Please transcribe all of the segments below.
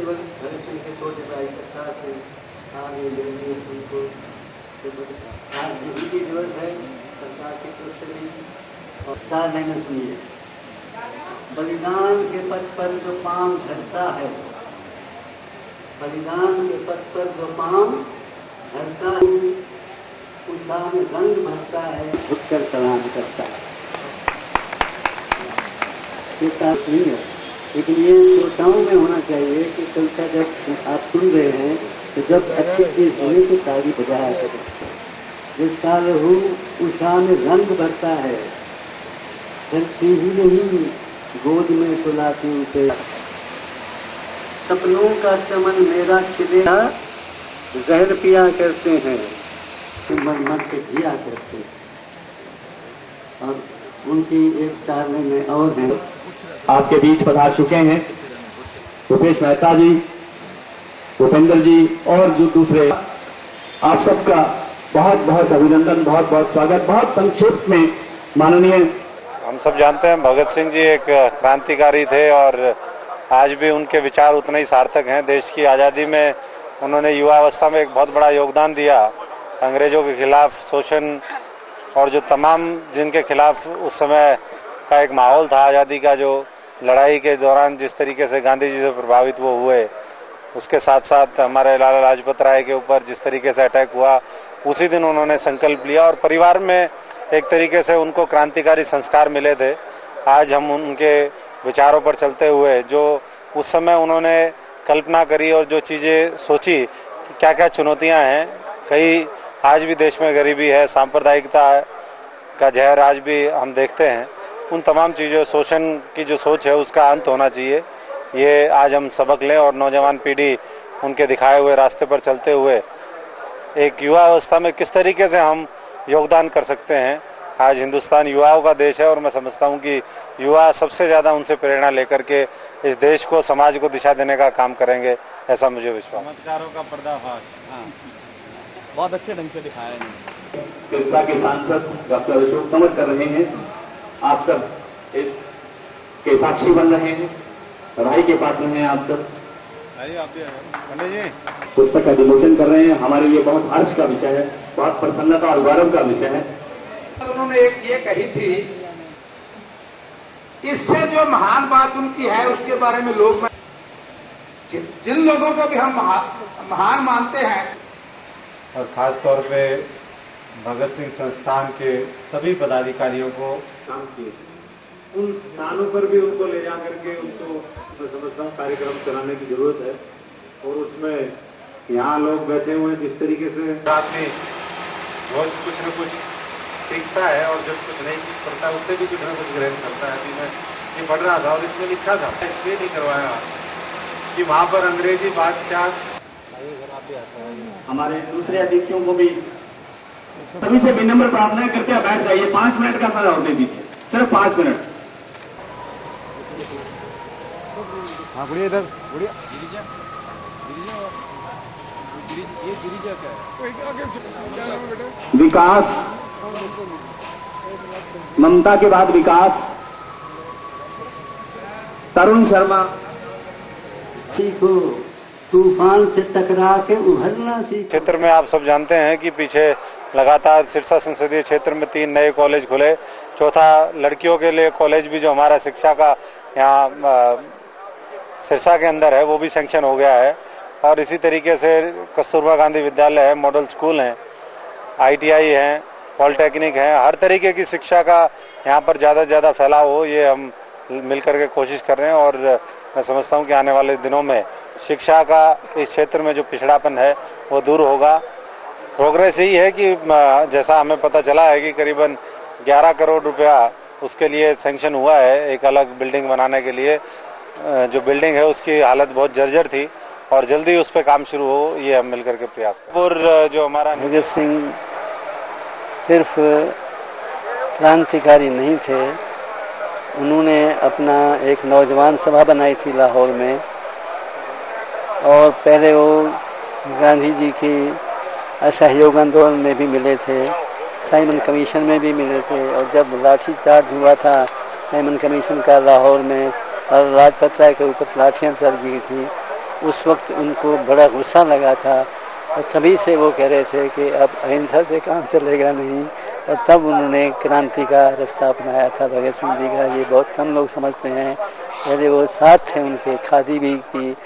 दिवस भगत सिंह के 2 जुलाई 50 से आगे लेंगे उनको। आज यही दिवस है सरकार की तरफ से भी। और 4 लाइनें सुनिए। बलिदान के पथ पर जो पांव धरता है, बलिदान के पथ पर जो पांव धरता है, उषा में रंग भरता है, झुककर सलाम करता है। ये बात नहीं है, लेकिन ये श्रोताओं में होना चाहिए कि कविता जब आप सुन रहे हैं तो जब अच्छी चीज हुई तो ताली बजाया करें। जिसका लहू उषा में रंग भरता है, चलती ही नहीं गोद में सुलाती उसे। सपनों का चमन मेरा खिलेगा, जहर पिया करते हैं, मत के जिया करते हैं। और उनकी एक 4 लाइनें और हैं। आपके बीच पधार चुके हैं रुपेश मेहता जी, भूपेंद्र जी और जो दूसरे, आप सबका बहुत बहुत अभिनंदन, बहुत बहुत स्वागत। बहुत संक्षिप्त में माननीय, हम सब जानते हैं भगत सिंह जी एक क्रांतिकारी थे और आज भी उनके विचार उतने ही सार्थक हैं। देश की आज़ादी में उन्होंने युवा अवस्था में एक बहुत बड़ा योगदान दिया। अंग्रेजों के खिलाफ शोषण और जो तमाम जिनके खिलाफ उस समय का एक माहौल था आज़ादी का, जो लड़ाई के दौरान जिस तरीके से गांधी जी से प्रभावित वो हुए, उसके साथ साथ हमारे लाला लाजपत राय के ऊपर जिस तरीके से अटैक हुआ, उसी दिन उन्होंने संकल्प लिया और परिवार में एक तरीके से उनको क्रांतिकारी संस्कार मिले थे। आज हम उनके विचारों पर चलते हुए जो उस समय उन्होंने कल्पना करी और जो चीज़ें सोची, क्या क्या चुनौतियां हैं, कई आज भी देश में गरीबी है, सांप्रदायिकता का जहर आज भी हम देखते हैं, उन तमाम चीज़ों, शोषण की जो सोच है उसका अंत होना चाहिए। ये आज हम सबक लें और नौजवान पीढ़ी उनके दिखाए हुए रास्ते पर चलते हुए एक युवा अवस्था में किस तरीके से हम योगदान कर सकते हैं। आज हिंदुस्तान युवाओं का देश है और मैं समझता हूँ कि युवा सबसे ज़्यादा उनसे प्रेरणा लेकर के इस देश को, समाज को दिशा देने का काम करेंगे, ऐसा मुझे विश्वास। चमत्कारों का पर्दाफाश बहुत अच्छे ढंग से दिखाया है। सिरसा के सांसद डॉक्टर अशोक तंवर कर रहे हैं। आप सब इसके साक्षी बन रहे हैं, बधाई के पात्र हैं आप सब। पुस्तक का विमोचन कर रहे हैं, हमारे लिए बहुत हर्ष का विषय है, बहुत प्रसन्नता और गौरव का विषय है। उन्होंने एक ये कही थी, इससे जो महान बात उनकी है उसके बारे में लोग, जिन लोगों को भी हम महान मानते हैं, और खास तौर पे भगत सिंह संस्थान के सभी पदाधिकारियों को काम किए, उन स्थानों पर भी उनको ले जा करके उनको मैं समझता हूँ कार्यक्रम चलाने की जरूरत है। और उसमें यहाँ लोग बैठे हुए हैं, जिस तरीके से आदमी रोज कुछ न कुछ सीखता है और जब कुछ नहीं सीख पड़ता है उससे भी कुछ न कुछ ग्रहण करता है। अभी मैं ये पढ़ रहा था और इसमें लिखा था, इसलिए नहीं करवाया कि वहाँ पर अंग्रेजी बादशाह। हमारे दूसरे अतिथियों को भी सभी से विनम्र प्रार्थना करके बैठ जाइए। 5 मिनट का समय और दे दीजिए, सिर्फ 5 मिनट। हाँ गुड़िया इधर, गुड़िया विकास, ममता के बाद विकास, तरुण शर्मा। सीखो तूफान से टकरा के उभरना सीखो। क्षेत्र में आप सब जानते हैं कि पीछे लगातार सिरसा संसदीय क्षेत्र में 3 नए कॉलेज खुले, चौथा लड़कियों के लिए कॉलेज भी जो हमारा शिक्षा का यहाँ सिरसा के अंदर है वो भी सैंक्शन हो गया है। और इसी तरीके से कस्तूरबा गांधी विद्यालय है, मॉडल स्कूल हैं, ITI हैं, पॉलिटेक्निक हैं, हर तरीके की शिक्षा का यहाँ पर ज़्यादा से ज़्यादा फैलाव हो, ये हम मिलकर के कोशिश कर रहे हैं। और मैं समझता हूँ कि आने वाले दिनों में शिक्षा का इस क्षेत्र में जो पिछड़ापन है वो दूर होगा। प्रोग्रेस यही है कि जैसा हमें पता चला है कि करीबन 11 करोड़ रुपया उसके लिए सैंक्शन हुआ है, एक अलग बिल्डिंग बनाने के लिए। जो बिल्डिंग है उसकी हालत बहुत जर्जर थी और जल्दी उस पर काम शुरू हो, ये हम मिलकर के प्रयास करें। और जो हमारा भगत सिंह सिर्फ क्रांतिकारी नहीं थे, उन्होंने अपना एक नौजवान सभा बनाई थी लाहौर में, और पहले वो गांधी जी की असहयोग आंदोलन में भी मिले थे, साइमन कमीशन में भी मिले थे। और जब लाठीचार्ज हुआ था साइमन कमीशन का लाहौर में और लाजपत राय के ऊपर लाठियाँ चल गई थी, उस वक्त उनको बड़ा गुस्सा लगा था और तभी से वो कह रहे थे कि अब अहिंसा से काम चलेगा नहीं, और तब उन्होंने क्रांति का रास्ता अपनाया था भगत सिंह जी का। ये बहुत कम लोग समझते हैं। पहले वो साथ थे उनके, खादी भी की,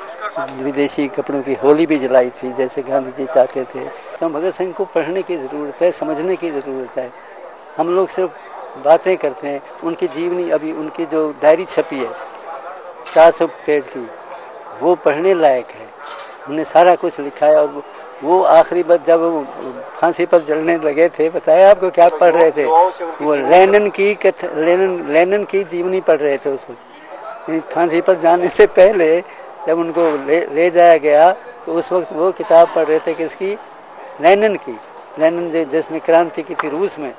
विदेशी कपड़ों की होली भी जलाई थी जैसे गांधी जी चाहते थे। तो भगत सिंह को पढ़ने की ज़रूरत है, समझने की ज़रूरत है। हम लोग सिर्फ बातें करते हैं। उनकी जीवनी, अभी उनकी जो डायरी छपी है 400 पेज की, वो पढ़ने लायक है। उन्हें सारा कुछ लिखा है। और वो आखिरी बार जब वो फांसी पर जलने लगे थे, बताया आपको क्या पढ़ रहे थे? वो लेनिन की जीवनी पढ़ रहे थे उसको। फांसी पर जाने से पहले जब उनको ले जाया गया तो उस वक्त वो किताब पढ़ रहे थे किसकी? लेनिन की। लेनिन जिसने क्रांति की थी रूस में।